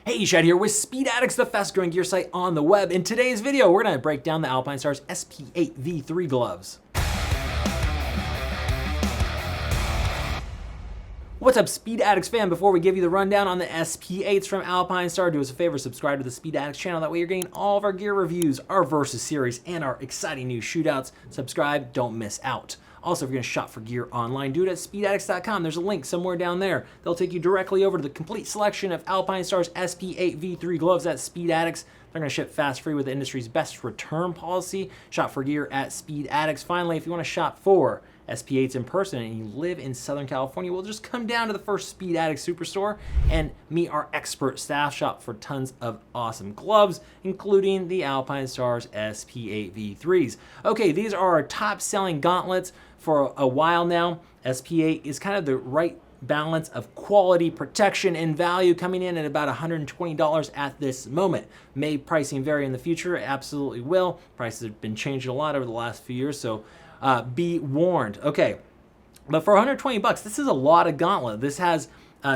Hey, Shad here with Speed Addicts, the fast growing gear site on the web. In today's video, we're gonna break down the Alpinestars SP-8 V3 gloves. What's up, Speed Addicts fan? Before we give you the rundown on the SP-8s from Alpinestar, do us a favor, subscribe to the Speed Addicts channel. That way you're getting all of our gear reviews, our Versus series, and our exciting new shootouts. Subscribe, don't miss out. Also, if you're gonna shop for gear online, do it at speedaddicts.com. There's a link somewhere down there. They'll take you directly over to the complete selection of Alpinestars SP-8 V3 gloves at Speed Addicts. They're gonna ship fast, free with the industry's best return policy. Shop for gear at Speed Addicts. Finally, if you wanna shop for SP-8s in person and you live in Southern California, we'll just come down to the first Speed Addict Superstore and meet our expert staff. Shop for tons of awesome gloves, including the Alpinestars SP-8 V3s. Okay, these are our top selling gauntlets for a while now. SP-8 is kind of the right balance of quality, protection, and value, coming in at about $120 at this moment. May pricing vary in the future? It absolutely will. Prices have been changing a lot over the last few years, so be warned. Okay, but for 120 bucks, this is a lot of gauntlet. This has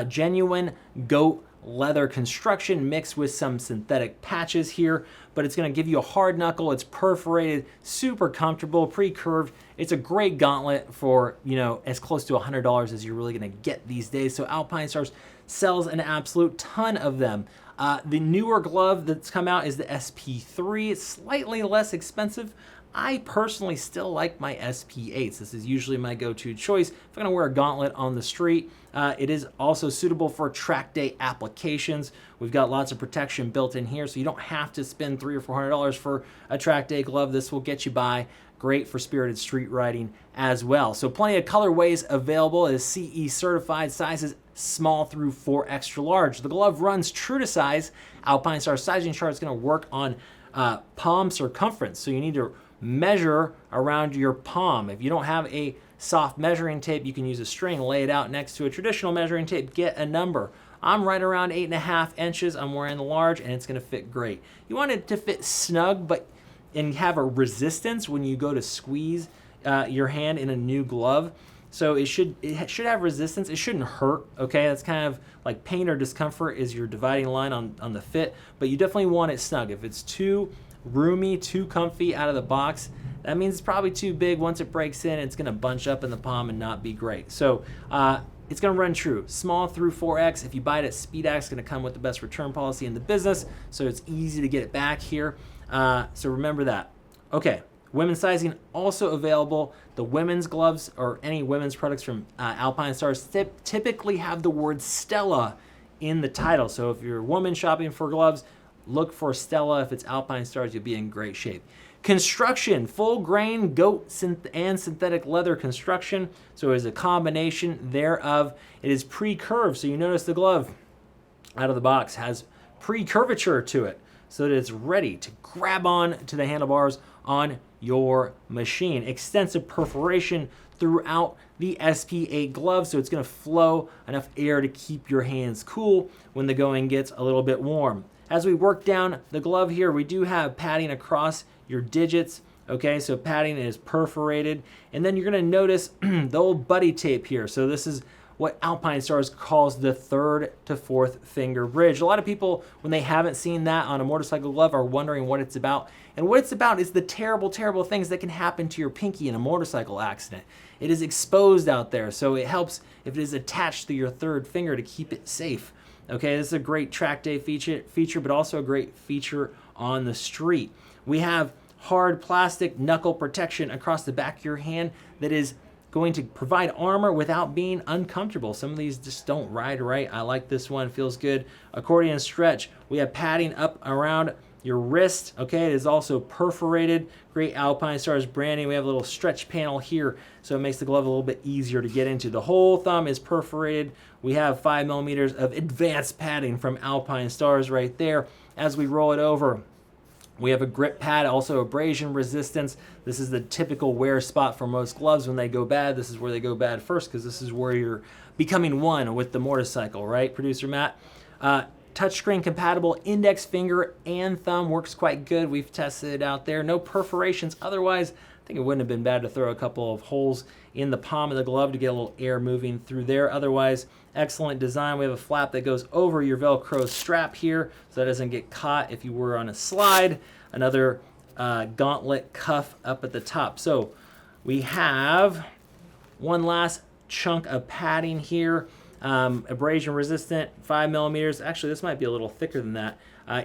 genuine goat leather construction mixed with some synthetic patches here, but it's going to give you a hard knuckle. It's perforated, super comfortable, pre-curved. It's a great gauntlet for, you know, as close to $100 as you're really going to get these days. So Alpinestars sells an absolute ton of them. The newer glove that's come out is the SP3. It's slightly less expensive. I personally still like my SP8s. This is usually my go-to choice if I'm gonna wear a gauntlet on the street. It is also suitable for track day applications. We've got lots of protection built in here, so you don't have to spend $300 or $400 for a track day glove. This will get you by. Great for spirited street riding as well. So plenty of colorways available. It is CE certified, sizes small through 4 extra large. The glove runs true to size. Alpinestars sizing chart is gonna work on palm circumference, so you need to measure around your palm. If you don't have a soft measuring tape, you can use a string, lay it out next to a traditional measuring tape, get a number. I'm right around 8.5 inches. I'm wearing the large, and it's gonna fit great. You want it to fit snug, and have a resistance when you go to squeeze your hand in a new glove. So it should have resistance. It shouldn't hurt, okay? That's kind of like pain or discomfort is your dividing line on the fit, but you definitely want it snug. If it's too roomy, too comfy out of the box, that means it's probably too big. Once it breaks in, it's gonna bunch up in the palm and not be great. So it's gonna run true, small through 4X. If you buy it at Speed Addicts, it's gonna come with the best return policy in the business, so it's easy to get it back here. So remember that. Okay, women's sizing also available. The women's gloves or any women's products from Alpinestars typically have the word Stella in the title. So if you're a woman shopping for gloves, look for Stella. If it's Alpinestars, you'll be in great shape. Construction, full grain goat and synthetic leather construction. So it is a combination thereof. It is pre-curved, so you notice the glove out of the box has pre-curvature to it, so that it's ready to grab on to the handlebars on your machine. Extensive perforation throughout the SP-8 glove, so it's gonna flow enough air to keep your hands cool when the going gets a little bit warm. As we work down the glove here, we do have padding across your digits. Okay, so padding is perforated. And then you're gonna notice the old buddy tape here. So this is what Alpinestars calls the 3rd to 4th finger bridge. A lot of people, when they haven't seen that on a motorcycle glove, are wondering what it's about. And what it's about is the terrible, terrible things that can happen to your pinky in a motorcycle accident. It is exposed out there, so it helps if it is attached to your 3rd finger to keep it safe. Okay, this is a great track day feature, but also a great feature on the street. We have hard plastic knuckle protection across the back of your hand that is going to provide armor without being uncomfortable. Some of these just don't ride right. I like this one, feels good. Accordion stretch. We have padding up around your wrist. Okay, it is also perforated. Great Alpinestars branding. We have a little stretch panel here, so it makes the glove a little bit easier to get into. The whole thumb is perforated. We have 5 millimeters of advanced padding from Alpinestars right there. As we roll it over, we have a grip pad, also abrasion resistance. This is the typical wear spot for most gloves when they go bad. This is where they go bad first, because this is where you're becoming one with the motorcycle, right, Producer Matt? Touchscreen compatible index finger and thumb, works quite good. We've tested it out there. No perforations otherwise. I think it wouldn't have been bad to throw a couple of holes in the palm of the glove to get a little air moving through there. Otherwise, Excellent design. We have a flap that goes over your Velcro strap here so that doesn't get caught if you were on a slide. Another gauntlet cuff up at the top. So we have one last chunk of padding here. Abrasion resistant, 5 millimeters. Actually, this might be a little thicker than that.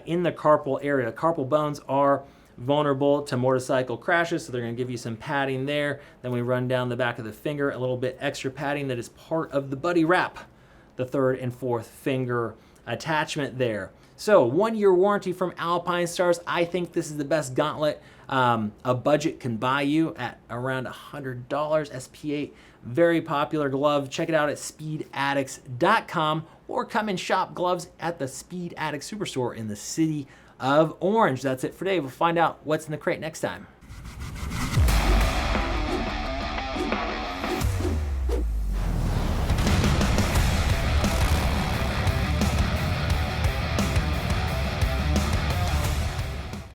In the carpal area. Carpal bones are vulnerable to motorcycle crashes, so they're going to give you some padding there. Then we run down the back of the finger, a little bit extra padding that is part of the buddy wrap, the third and fourth finger attachment there. So 1-year warranty from Alpinestars. I think this is the best gauntlet a budget can buy you at around $100. SP-8, very popular glove. Check it out at speedaddicts.com or come and shop gloves at the Speed Addicts Superstore in the city of Orange. That's it for today. We'll find out what's in the crate next time.